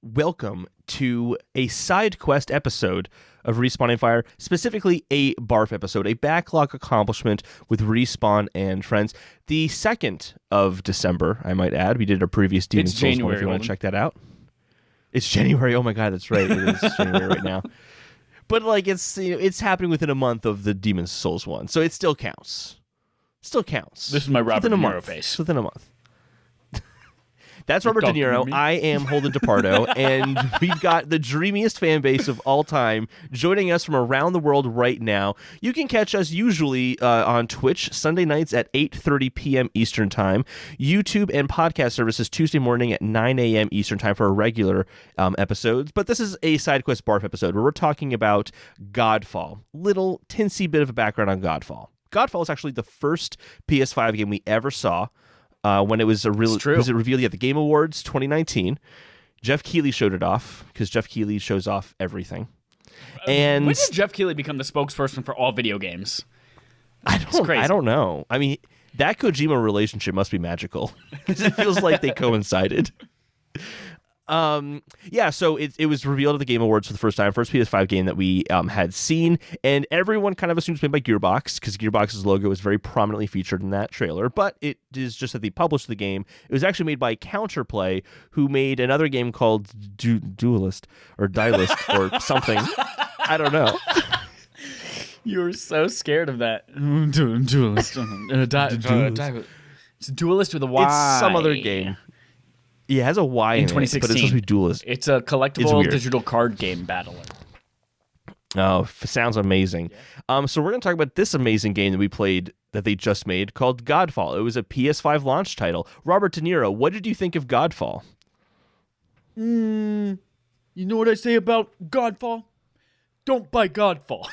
Welcome to a side quest episode of Respawn & Fire, specifically a BARF episode, a Backlog Accomplishment with Respawn and friends. The 2nd of December, I might add. We did a previous Demon's Souls one if you want to check that out. It's January. Oh my God, that's right. It is January right now. But like it's happening within a month of the Demon's Souls one, so it still counts. Still counts. This is my Robert De Niro face. Within a month. That's Robert De Niro. I am Holden DePardo, and we've got the dreamiest fan base of all time joining us from around the world right now. You can catch us usually on Twitch Sunday nights at 8:30 p.m. Eastern Time, YouTube and podcast services Tuesday morning at 9 a.m. Eastern Time for our regular episodes. But this is a Side Quest BARF episode where we're talking about Godfall. Little tinsy bit of a background on Godfall. Godfall is actually the first PS5 game we ever saw. When it was revealed at the Game Awards 2019. Jeff Keighley showed it off because Jeff Keighley shows off everything. And when did Jeff Keighley become the spokesperson for all video games? I don't know. I mean, that Kojima relationship must be magical because it feels like they coincided. So it was revealed at the Game Awards for the first time, first PS5 game that we had seen, and everyone kind of assumes it's made by Gearbox because Gearbox's logo was very prominently featured in that trailer, but it is just that they published the game. It was actually made by Counterplay, who made another game called Duelist or Dialist or something. I don't know. You were so scared of that. Duelist. It's Duelist with a Y. It's some other game. Yeah, it has a Y in 2016. It, but it's supposed to be Duelist. It's a collectible digital card game battler. Oh, sounds amazing. Yeah. So we're going to talk about this amazing game that we played that they just made called Godfall. It was a PS5 launch title. Robert De Niro, what did you think of Godfall? You know what I say about Godfall? Don't buy Godfall.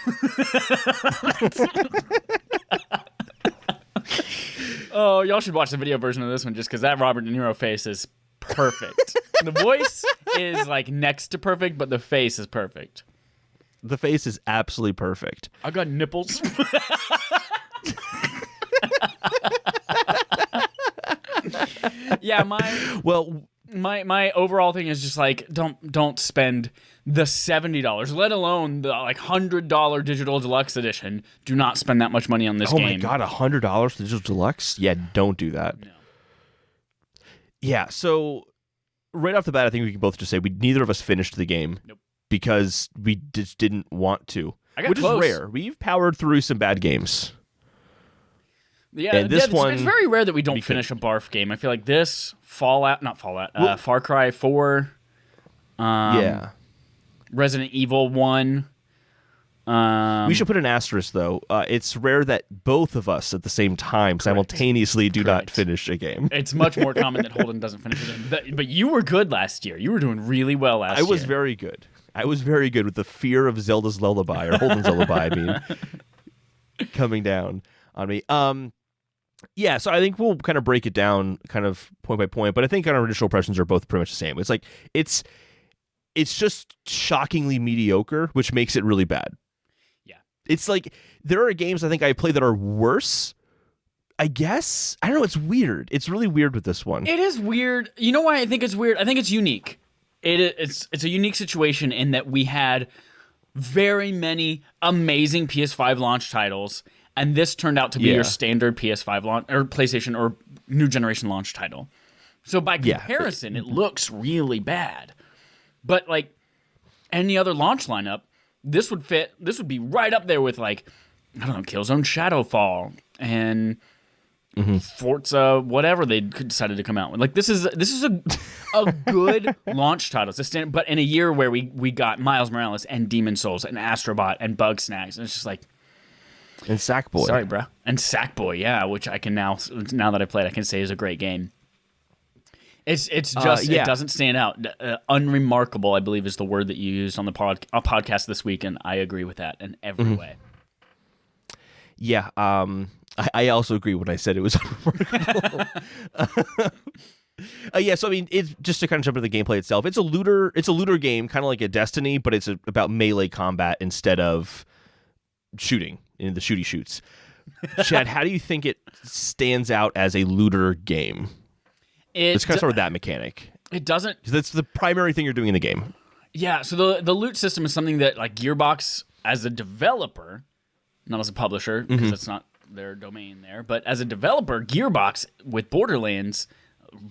Oh, y'all should watch the video version of this one just because that Robert De Niro face is perfect. The voice is like next to perfect, but the face is perfect. The face is absolutely perfect. I got nipples. Yeah, my overall thing is just like don't spend the $70, let alone the like $100 digital deluxe edition. Do not spend that much money on this game. Oh my God, $100 for digital deluxe? Yeah, don't do that. No. Yeah, so right off the bat, I think we can both just say neither of us finished the game. Nope. Because we just didn't want to. Which is rare. We've powered through some bad games. Yeah, and this one, it's very rare that we don't finish a BARF game. I feel like this, Far Cry 4, Resident Evil 1. We should put an asterisk, though. It's rare that both of us at the same time simultaneously do not finish a game. It's much more common that Holden doesn't finish it. But you were good last year. You were doing really well last year. I was very good. I was very good with the fear of Zelda's Lullaby, or Holden's Lullaby, I mean, coming down on me. Yeah, so I think we'll kind of break it down kind of point by point, but I think our initial impressions are both pretty much the same. It's like, it's just shockingly mediocre, which makes it really bad. Yeah. It's like, there are games I think I play that are worse, I guess. I don't know, it's weird. It's really weird with this one. It is weird. You know why I think it's weird? I think it's unique. It's a unique situation in that we had very many amazing PS5 launch titles, and this turned out to be your standard PS5 launch or PlayStation or new generation launch title. So by comparison, it looks really bad. But like any other launch lineup, this would fit. This would be right up there with like, I don't know, Killzone Shadowfall and Forza, whatever they decided to come out with. Like this is a good launch title. It's a but in a year where we got Miles Morales and Demon's Souls and Astrobot and Bugsnax, and it's just like. And Sackboy. Sorry, bro. And Sackboy, yeah, which I can now that I played, I can say is a great game. It's just it doesn't stand out. Unremarkable, I believe, is the word that you used on the podcast this week, and I agree with that in every way. Yeah, I also agree when I said it was unremarkable. So I mean, it's just to kind of jump into the gameplay itself. It's a looter game, kind of like a Destiny, but it's about melee combat instead of shooting, in the shooty shoots. Chad, how do you think it stands out as a looter game? Let's kind of start with that mechanic. It doesn't. Because that's the primary thing you're doing in the game. Yeah, so the loot system is something that like Gearbox as a developer, not as a publisher, because that's not their domain there, but as a developer, Gearbox with Borderlands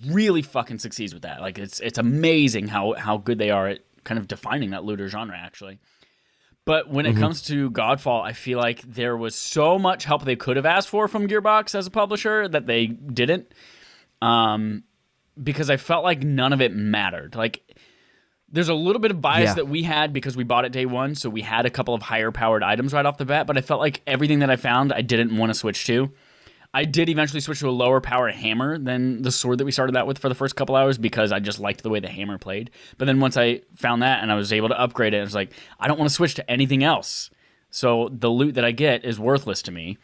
really fucking succeeds with that. Like it's amazing how good they are at kind of defining that looter genre, actually. But when it comes to Godfall, I feel like there was so much help they could have asked for from Gearbox as a publisher that they didn't, because I felt like none of it mattered. Like, there's a little bit of bias that we had because we bought it day one, so we had a couple of higher-powered items right off the bat, but I felt like everything that I found I didn't want to switch to. I did eventually switch to a lower-power hammer than the sword that we started out with for the first couple hours because I just liked the way the hammer played. But then once I found that and I was able to upgrade it, I was like, I don't want to switch to anything else. So the loot that I get is worthless to me.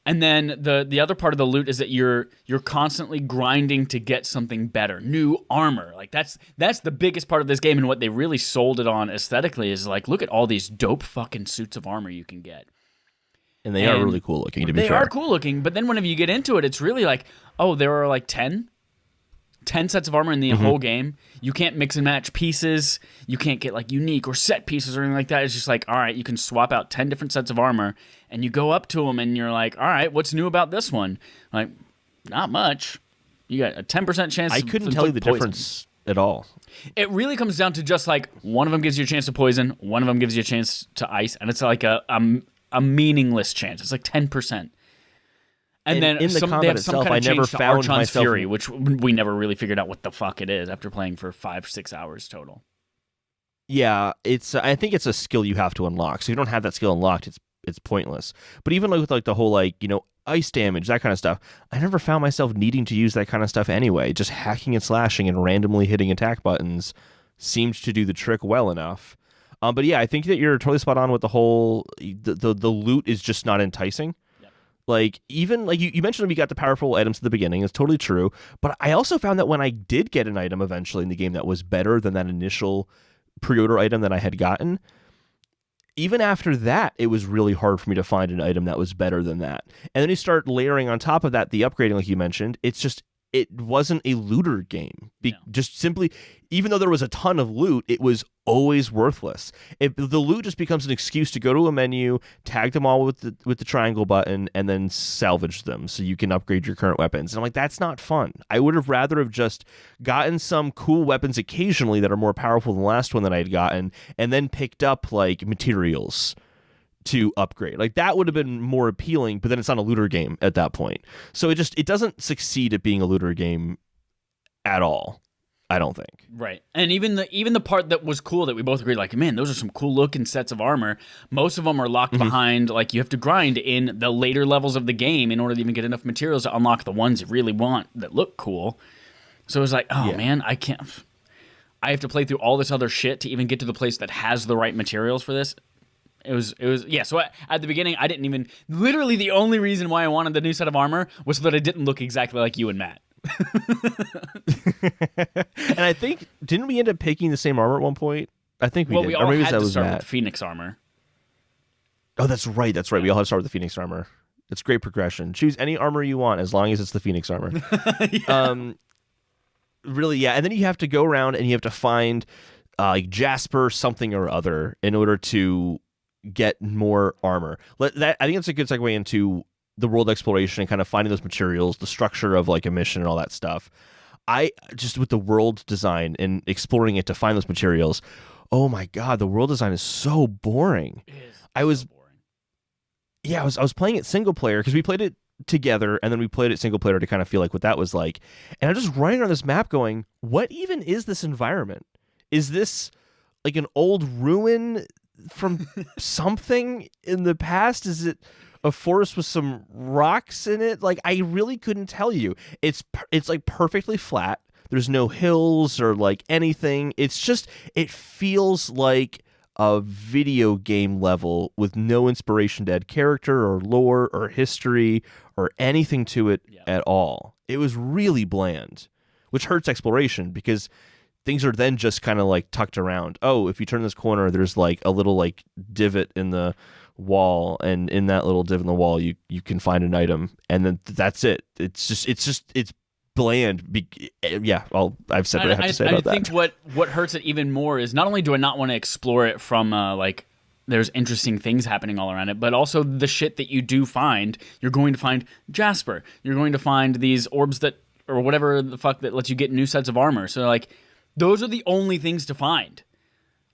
And then the other part of the loot is that you're constantly grinding to get something better, new armor. Like that's the biggest part of this game, and what they really sold it on aesthetically is like, look at all these dope fucking suits of armor you can get. And they are really cool looking, to be fair. They are cool looking, but then whenever you get into it, it's really like, oh, there are like 10 sets of armor in the whole game. You can't mix and match pieces. You can't get like unique or set pieces or anything like that. It's just like, all right, you can swap out 10 different sets of armor, and you go up to them and you're like, all right, what's new about this one? Like, not much. You got a 10% chance. I couldn't tell you the difference at all. It really comes down to just like one of them gives you a chance to poison, one of them gives you a chance to ice, and it's like a meaningless chance. It's like 10%. And then in the combat itself, I never found myself Fury, which we never really figured out what the fuck it is after playing for 5-6 hours total. Yeah, it's. I think it's a skill you have to unlock. So if you don't have that skill unlocked, it's pointless. But even like with like the whole like ice damage, that kind of stuff, I never found myself needing to use that kind of stuff anyway. Just hacking and slashing and randomly hitting attack buttons seemed to do the trick well enough. But yeah, I think that you're totally spot on with the whole the loot is just not enticing. Like, even, like, you mentioned we got the powerful items at the beginning. It's totally true. But I also found that when I did get an item eventually in the game that was better than that initial pre-order item that I had gotten, even after that, it was really hard for me to find an item that was better than that. And then you start layering on top of that the upgrading, like you mentioned. It's just, it wasn't a looter game. Just simply, even though there was a ton of loot, it was always worthless. The loot just becomes an excuse to go to a menu, tag them all with the triangle button, and then salvage them so you can upgrade your current weapons. And I'm like, that's not fun. I would have rather have just gotten some cool weapons occasionally that are more powerful than the last one that I had gotten, and then picked up like materials to upgrade. Like, that would have been more appealing, but then it's not a looter game at that point. So it doesn't succeed at being a looter game at all, I don't think. Right. And even the part that was cool that we both agreed, like, man, those are some cool looking sets of armor. Most of them are locked behind, like, you have to grind in the later levels of the game in order to even get enough materials to unlock the ones you really want that look cool. So it was like, oh man, I have to play through all this other shit to even get to the place that has the right materials for this. It was so at the beginning, I didn't even, literally the only reason why I wanted the new set of armor was so that I didn't look exactly like you and Matt. And I think, didn't we end up picking the same armor at one point? I think we did. We all had to start with Phoenix armor. Oh, that's right. We all had to start with the Phoenix armor. It's great progression. Choose any armor you want as long as it's the Phoenix armor. Really, yeah. And then you have to go around and you have to find like Jasper something or other in order to get more armor. I think that's a good segue into the world exploration and kind of finding those materials, the structure of like a mission and all that stuff. I just, with the world design and exploring it to find those materials, oh my god, the world design is so boring. It is I was playing it single player because we played it together and then we played it single player to kind of feel like what that was like. And I'm just running around this map going, what even is this environment? Is this like an old ruin from something in the past? Is it a forest with some rocks in it? Like, I really couldn't tell you. It's like perfectly flat. There's no hills or like anything. It's just, it feels like a video game level with no inspiration to add character or lore or history or anything to it at all. It was really bland, which hurts exploration because things are then just kind of like tucked around. Oh, if you turn this corner, there's like a little like divot in the wall, and in that little div in the wall, you can find an item, and then that's it. It's bland. Yeah, I've said what I have to say about that. I think what hurts it even more is not only do I not want to explore it from like there's interesting things happening all around it, but also the shit that you do find. You're going to find Jasper. You're going to find these orbs that, or whatever the fuck, that lets you get new sets of armor. So like, those are the only things to find.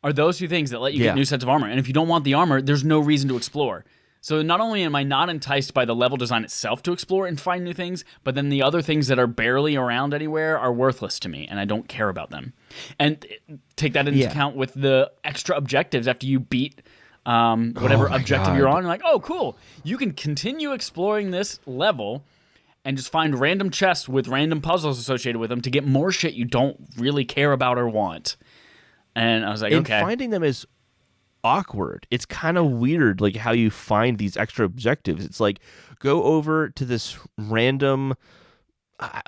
Are those two things that let you get new sets of armor. And if you don't want the armor, there's no reason to explore. So not only am I not enticed by the level design itself to explore and find new things, but then the other things that are barely around anywhere are worthless to me, and I don't care about them. And take that into account with the extra objectives after you beat whatever objective you're on. You're like, oh, cool. You can continue exploring this level and just find random chests with random puzzles associated with them to get more shit you don't really care about or want. And I was like, okay. And finding them is awkward. It's kind of weird, like how you find these extra objectives. It's like, go over to this random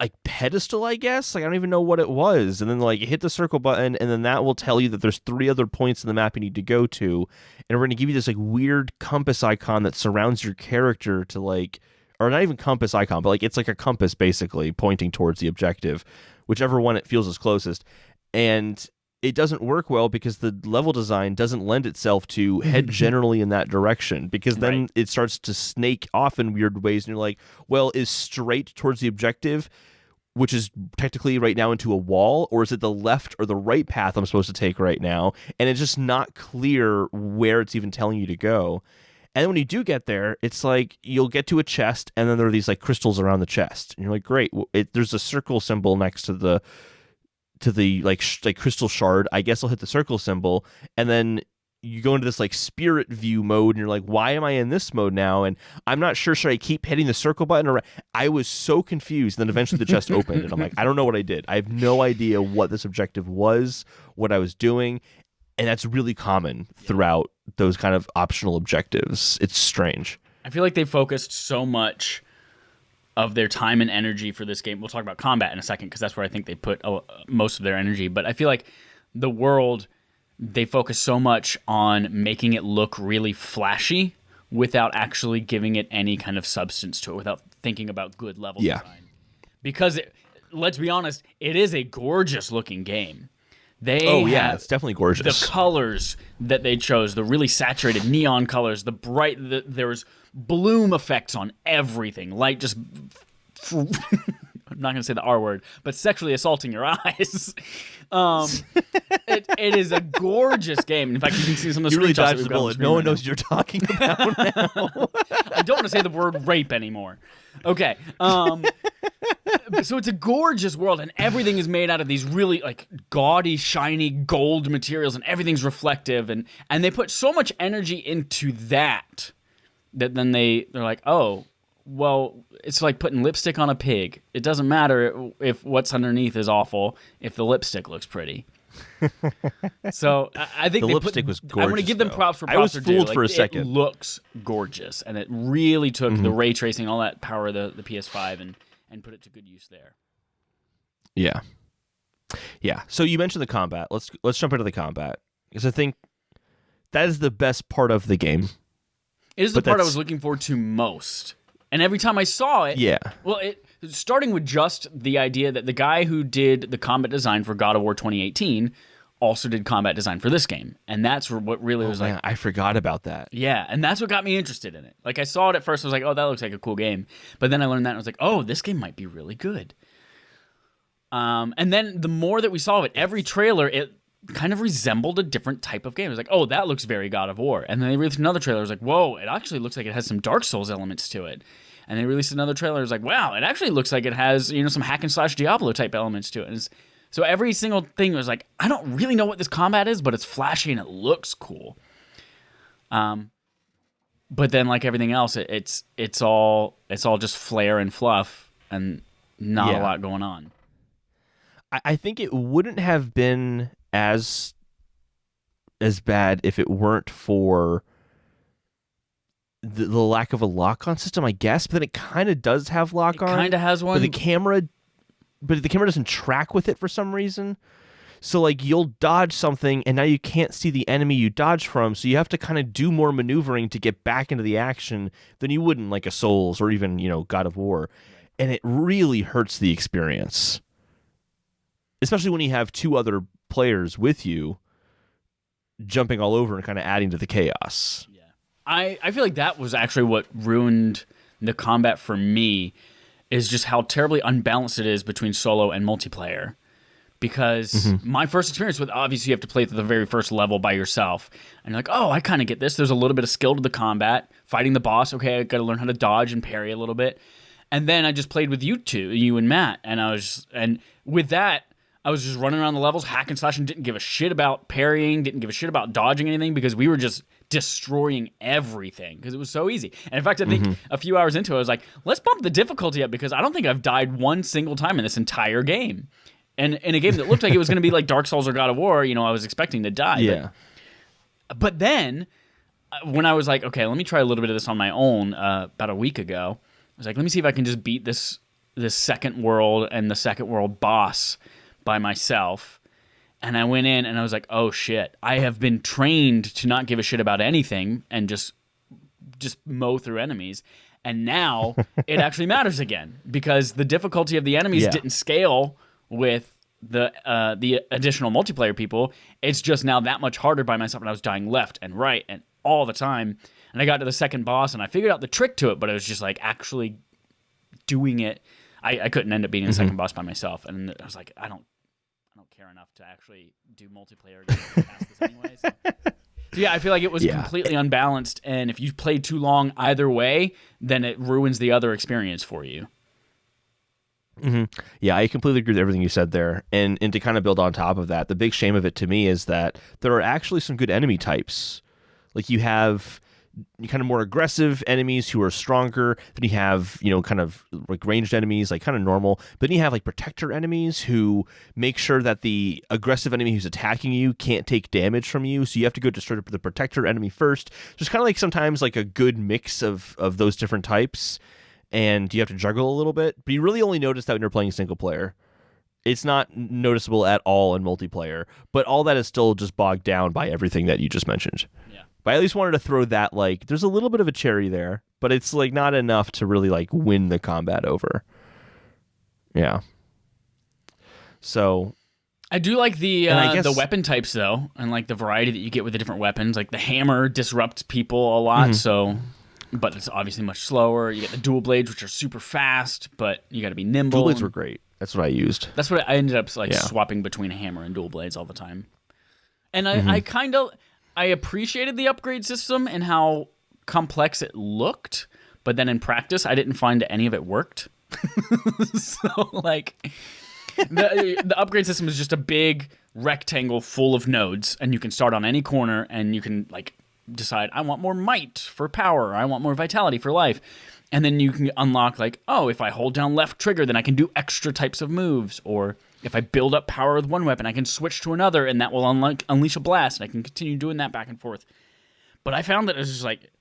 like pedestal, I guess. Like, I don't even know what it was. And then like hit the circle button, and then that will tell you that there's 3 other points in the map you need to go to. And we're going to give you this like weird compass icon that surrounds your character to like, or not even compass icon, but like it's like a compass basically pointing towards the objective, whichever one it feels is closest. And it doesn't work well because the level design doesn't lend itself to head generally in that direction, because then it starts to snake off in weird ways, and you're like, well, is straight towards the objective, which is technically right now, into a wall, or is it the left or the right path I'm supposed to take right now? And it's just not clear where it's even telling you to go. And then when you do get there, it's like you'll get to a chest, and then there are these like crystals around the chest, and you're like, great, there's a circle symbol next to the like crystal shard. I guess I'll hit the circle symbol, and then you go into this like spirit view mode, and you're like, why am I in this mode now? And I'm not sure, should I keep hitting the circle button? Or I was so confused. And then eventually the chest opened, and I'm like, I don't know what I did. I have no idea what this objective was, what I was doing. And that's really common throughout those kind of optional objectives. It's strange. I feel like they focused so much of their time and energy for this game. We'll talk about combat in a second, because that's where I think they put most of their energy. But I feel like the world, they focus so much on making it look really flashy without actually giving it any kind of substance to it, without thinking about good level design. Because, let's be honest, it is a gorgeous looking game. It's definitely gorgeous. The colors that they chose, the really saturated neon colors, the bright, there was bloom effects on everything, like just, I'm not going to say the R word, but sexually assaulting your eyes. It is a gorgeous game. In fact, you can see some of the screenshots that we've got on the screen. No one knows what you're talking about now. I don't want to say the word rape anymore. Okay. So it's a gorgeous world, and everything is made out of these really like gaudy, shiny gold materials, and everything's reflective, and they put so much energy into that then they're like, oh, well, it's like putting lipstick on a pig. It doesn't matter if what's underneath is awful if the lipstick looks pretty. So I think the lipstick was gorgeous. I'm going to give them props for props. I was fooled for a second. It looks gorgeous, and it really took the ray tracing, all that power of the PS5, and put it to good use there. Yeah. So you mentioned the combat. Let's jump into the combat, because I think that is the best part of the game. It is the part I was looking forward to most. And every time I saw it, well, starting with just the idea that the guy who did the combat design for God of War 2018 also did combat design for this game. And that's what really was like... I forgot about that. Yeah, and that's what got me interested in it. Like, I saw it at first, I was like, oh, that looks like a cool game. But then I learned that, and I was like, oh, this game might be really good. And then the more that we saw of it, every trailer, it kind of resembled a different type of game. It was like, oh, that looks very God of War. And then they released another trailer. It was like, whoa, it actually looks like it has some Dark Souls elements to it. And they released another trailer. It was like, wow, it actually looks like it has, some hack and slash Diablo type elements to it. And so every single thing was like, I don't really know what this combat is, but it's flashy and it looks cool. But then, like everything else, it's all just flair and fluff and not a lot going on. I think it wouldn't have been as bad if it weren't for the lack of a lock-on system, I guess. But then it kind of does have lock-on. It kind of has one. But the camera doesn't track with it for some reason. So like you'll dodge something and now you can't see the enemy you dodge from, so you have to kind of do more maneuvering to get back into the action than you would in like a Souls or even, God of War. And it really hurts the experience. Especially when you have two other players with you jumping all over and kind of adding to the chaos. Yeah. I feel like that was actually what ruined the combat for me, is just how terribly unbalanced it is between solo and multiplayer. Because my first experience with, obviously you have to play through the very first level by yourself, and you're like, oh, I kind of get this. There's a little bit of skill to the combat. Fighting the boss, okay, I got to learn how to dodge and parry a little bit. And then I just played with you two, you and Matt, and with that, I was just running around the levels, hack and slash, and didn't give a shit about parrying, didn't give a shit about dodging anything, because we were just destroying everything because it was so easy. And in fact, I think a few hours into it, I was like, let's bump the difficulty up, because I don't think I've died one single time in this entire game. And in a game that looked like it was going to be like Dark Souls or God of War, I was expecting to die. Yeah. But then, when I was like, okay, let me try a little bit of this on my own about a week ago, I was like, let me see if I can just beat this second world and the second world boss by myself. And I went in and I was like, oh shit, I have been trained to not give a shit about anything and just mow through enemies. And now it actually matters again, because the difficulty of the enemies didn't scale with the additional multiplayer people. It's just now that much harder by myself, and I was dying left and right and all the time. And I got to the second boss and I figured out the trick to it, but it was just like actually doing it. I couldn't end up beating the second boss by myself. And I was like, I don't care enough to actually do multiplayer past this anyway. So yeah, I feel like it was completely unbalanced, and if you played too long either way, then it ruins the other experience for you. Yeah, I completely agree with everything you said there. And to kind of build on top of that, the big shame of it to me is that there are actually some good enemy types. Like you have kind of more aggressive enemies who are stronger. Then you have, kind of like ranged enemies, like kind of normal. But then you have like protector enemies who make sure that the aggressive enemy who's attacking you can't take damage from you. So you have to go destroy the protector enemy first. Just kind of like sometimes like a good mix of those different types. And you have to juggle a little bit. But you really only notice that when you're playing single player. It's not noticeable at all in multiplayer. But all that is still just bogged down by everything that you just mentioned. Yeah. But I at least wanted to throw that, like, there's a little bit of a cherry there, but it's like not enough to really like win the combat over. Yeah. So I do like the weapon types though, and like the variety that you get with the different weapons. Like the hammer disrupts people a lot, but it's obviously much slower. You get the dual blades, which are super fast, but you got to be nimble. Dual blades were great. That's what I used. That's what I ended up swapping between a hammer and dual blades all the time. And I appreciated the upgrade system and how complex it looked, but then in practice, I didn't find any of it worked. So, like, the upgrade system is just a big rectangle full of nodes, and you can start on any corner, and you can, like, decide, I want more might for power, I want more vitality for life. And then you can unlock, like, oh, if I hold down left trigger, then I can do extra types of moves, or if I build up power with one weapon, I can switch to another, and that will unleash a blast, and I can continue doing that back and forth. But I found that it was just like,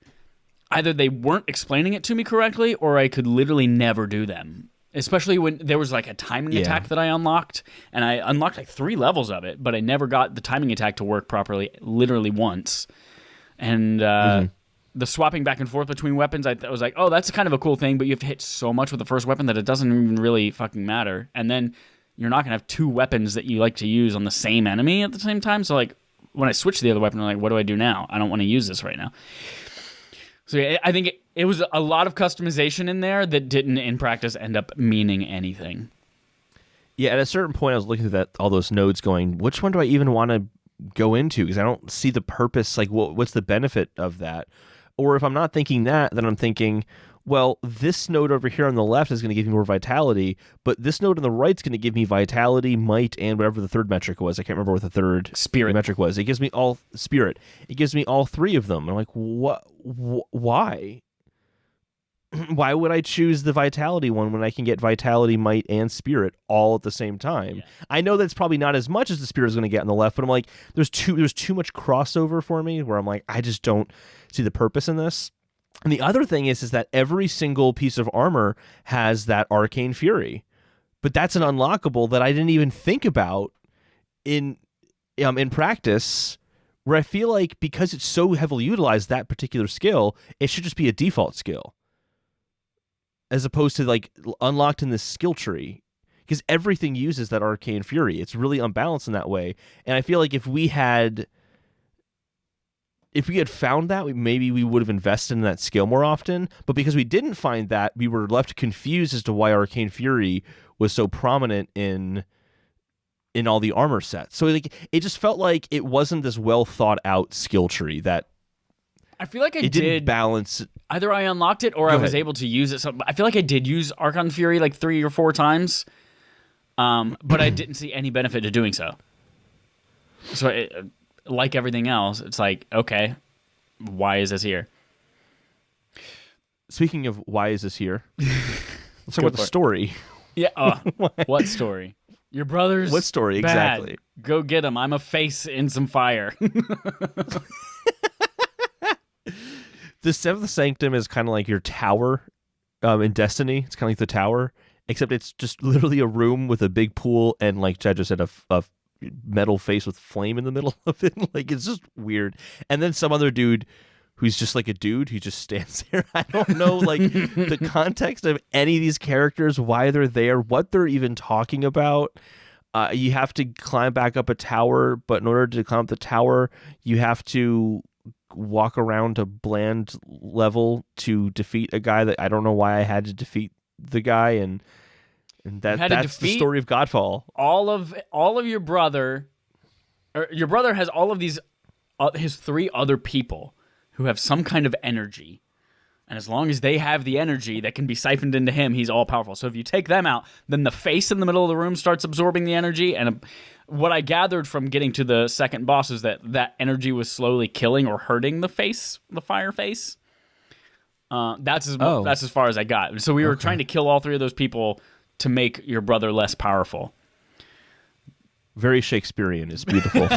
either they weren't explaining it to me correctly, or I could literally never do them. Especially when there was like a timing attack that I unlocked, and I unlocked like 3 levels of it, but I never got the timing attack to work properly, literally once. And the swapping back and forth between weapons, I was like, oh, that's kind of a cool thing, but you have to hit so much with the first weapon that it doesn't even really fucking matter. And then you're not going to have 2 weapons that you like to use on the same enemy at the same time. So, like, when I switch to the other weapon, I'm like, what do I do now? I don't want to use this right now. So, yeah, I think it was a lot of customization in there that didn't, in practice, end up meaning anything. Yeah, at a certain point, I was looking at all those nodes going, which one do I even want to go into? Because I don't see the purpose. Like, what's the benefit of that? Or if I'm not thinking that, then I'm thinking, well, this node over here on the left is going to give me more vitality, but this node on the right is going to give me vitality, might, and whatever the third metric was. I can't remember what the third spirit metric was. It gives me all spirit. It gives me all 3 of them. I'm like, what? Why? Why would I choose the vitality one when I can get vitality, might, and spirit all at the same time? Yeah. I know that's probably not as much as the spirit is going to get on the left, but I'm like, there's too much crossover for me where I'm like, I just don't see the purpose in this. And the other thing is that every single piece of armor has that arcane fury, but that's an unlockable that I didn't even think about in practice, where I feel like because it's so heavily utilized, that particular skill, it should just be a default skill, as opposed to like unlocked in this skill tree, because everything uses that Arcane Fury. It's really unbalanced in that way, and I feel like if we had found that, maybe we would have invested in that skill more often. But because we didn't find that, we were left confused as to why Arcane Fury was so prominent in all the armor sets. So like it just felt like it wasn't this well thought out skill tree that I feel like it didn't balance. Either I unlocked it or I was able to use it. So I feel like I did use Archon Fury like 3 or 4 times, but I didn't see any benefit to doing so. So like everything else, it's like, okay, why is this here? Speaking of why is this here, let's talk about the story. Yeah. What story? Your brother's what story bad. Exactly? Go get him. I'm a face in some fire. The Seventh Sanctum is kind of like your tower in Destiny. It's kind of like the tower, except it's just literally a room with a big pool and, like Chad just said, a metal face with flame in the middle of it. Like, it's just weird. And then some other dude who's just like a dude who just stands there. I don't know, like, the context of any of these characters, why they're there, what they're even talking about. You have to climb back up a tower, but in order to climb up the tower, you have to walk around a bland level to defeat a guy that I don't know why I had to defeat the guy, and that's the story of Godfall. All of your brother, or your brother has all of these his 3 other people who have some kind of energy, and as long as they have the energy that can be siphoned into him, he's all powerful. So if you take them out, then the face in the middle of the room starts absorbing the energy, and what I gathered from getting to the second boss is that energy was slowly killing or hurting the face, the fire face. That's as far as I got. So we were trying to kill all 3 of those people to make your brother less powerful. Very Shakespearean. It's beautiful.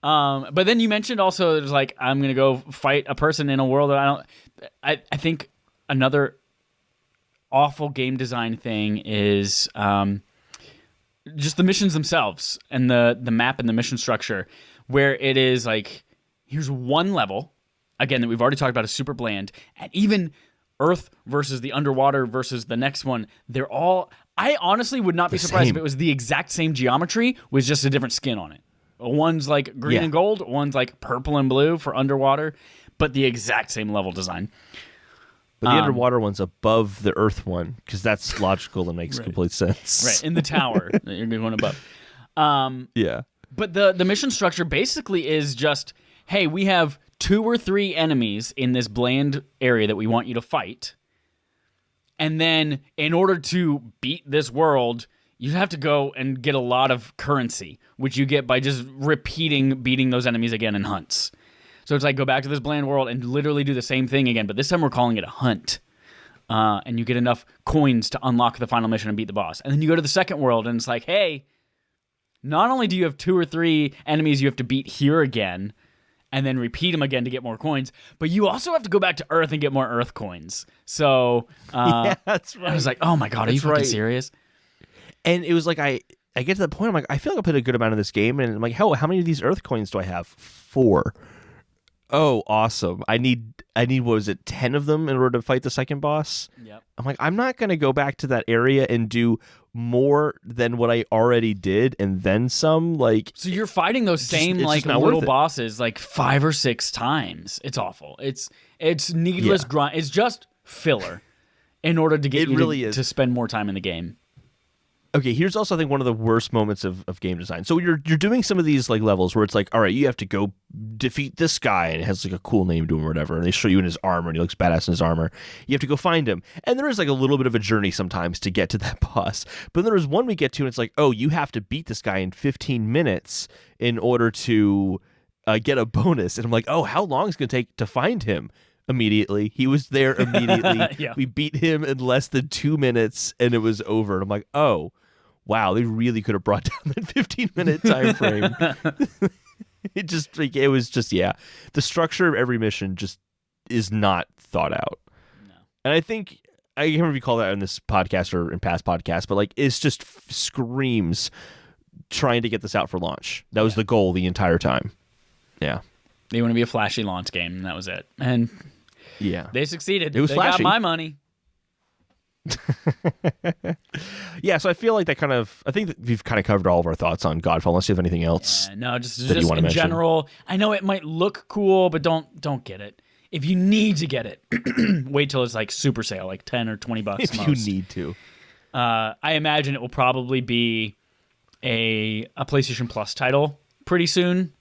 But then you mentioned also, there's like, I'm going to go fight a person in a world that I think another awful game design thing is just the missions themselves and the map and the mission structure, where it is like, here's one level, again, that we've already talked about is super bland, and even Earth versus the underwater versus the next one, they're all, I honestly would not be surprised if it was the exact same geometry with just a different skin on it. One's like green and gold, one's like purple and blue for underwater, but the exact same level design. But the underwater one's above the Earth one, because that's logical and makes complete sense. Right, in the tower. You're going above. Yeah. But the mission structure basically is just, hey, we have 2 or 3 enemies in this bland area that we want you to fight. And then in order to beat this world, you have to go and get a lot of currency, which you get by just beating those enemies again in hunts. So it's like, go back to this bland world and literally do the same thing again, but this time we're calling it a hunt. And you get enough coins to unlock the final mission and beat the boss. And then you go to the second world, and it's like, hey, not only do you have 2 or 3 enemies you have to beat here again, and then repeat them again to get more coins, but you also have to go back to Earth and get more Earth coins. So yeah, that's right. I was like, oh my God, are you fucking serious? And it was like, I get to that point, I'm like, I feel like I put a good amount of this game, and I'm like, hell, how many of these Earth coins do I have? 4. Oh, awesome. I need what was it, 10 of them in order to fight the second boss? Yep. I'm like, I'm not going to go back to that area and do more than what I already did and then some. Like, so you're fighting those same like little bosses like 5 or 6 times. It's awful. It's needless grind. It's just filler in order to get you to spend more time in the game. Okay, here's also, I think, one of the worst moments of game design. So you're doing some of these like levels where it's like, all right, you have to go defeat this guy, and it has like a cool name to him or whatever, and they show you in his armor, and he looks badass in his armor. You have to go find him, and there is like a little bit of a journey sometimes to get to that boss. But then there was one we get to, and it's like, oh, you have to beat this guy in 15 minutes in order to get a bonus. And I'm like, oh, how long is it going to take to find him? Immediately. He was there immediately. Yeah. We beat him in less than 2 minutes, and it was over. And I'm like, oh, wow, they really could have brought down that 15-minute time frame. It was just, the structure of every mission just is not thought out. No. And I think, I can't remember if you call that in this podcast or in past podcasts, but like, it's just screams trying to get this out for launch. That was the goal the entire time. Yeah. They want to be a flashy launch game, and that was it. And they succeeded. It was flashy. Got my money. Yeah, so I feel like I think that we've kind of covered all of our thoughts on Godfall, unless you have anything else. No, just you want to in mention. general. I know it might look cool, but don't get it. If you need to get it, wait till it's like super sale, like $10 or $20 If most. you need to. I imagine it will probably be a PlayStation Plus title pretty soon,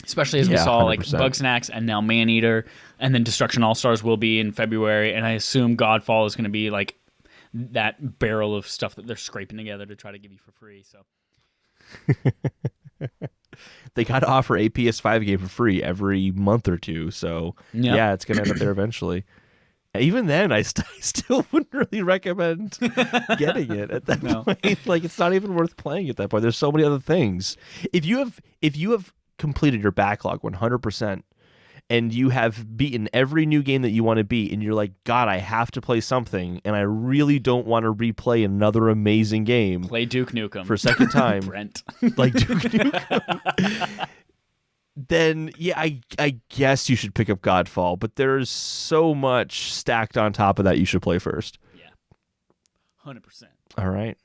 especially as we saw 100%. like Bugsnax and now Maneater, and then Destruction All-Stars will be in February, and I assume Godfall is going to be like that barrel of stuff that they're scraping together to try to give you for free. So They got to offer a PS5 game for free every month or two, so yeah, it's going to end up there eventually. Even then, I still wouldn't really recommend getting it at that point. Like, it's not even worth playing at that point. There's so many other things. If you have completed your backlog 100%, and you have beaten every new game that you want to beat, and you're like, God, I have to play something, and I really don't want to replay another amazing game. Play Duke Nukem for a second time. Brent. Like Duke Nukem. Then, yeah, I guess you should pick up Godfall, but there's so much stacked on top of that you should play first. Yeah. 100%. All right.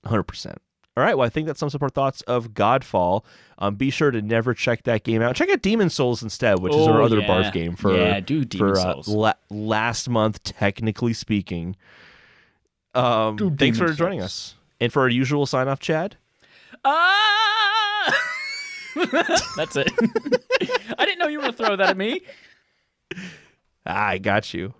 100%. All right, well, I think that sums up our thoughts of Godfall. Be sure to never check that game out. Check out Demon Souls instead, which is our other BARF game for, do Demon Souls. Last month, technically speaking. Thanks for joining us. And for our usual sign-off, Chad? That's it. I didn't know you were going to throw that at me. I got you.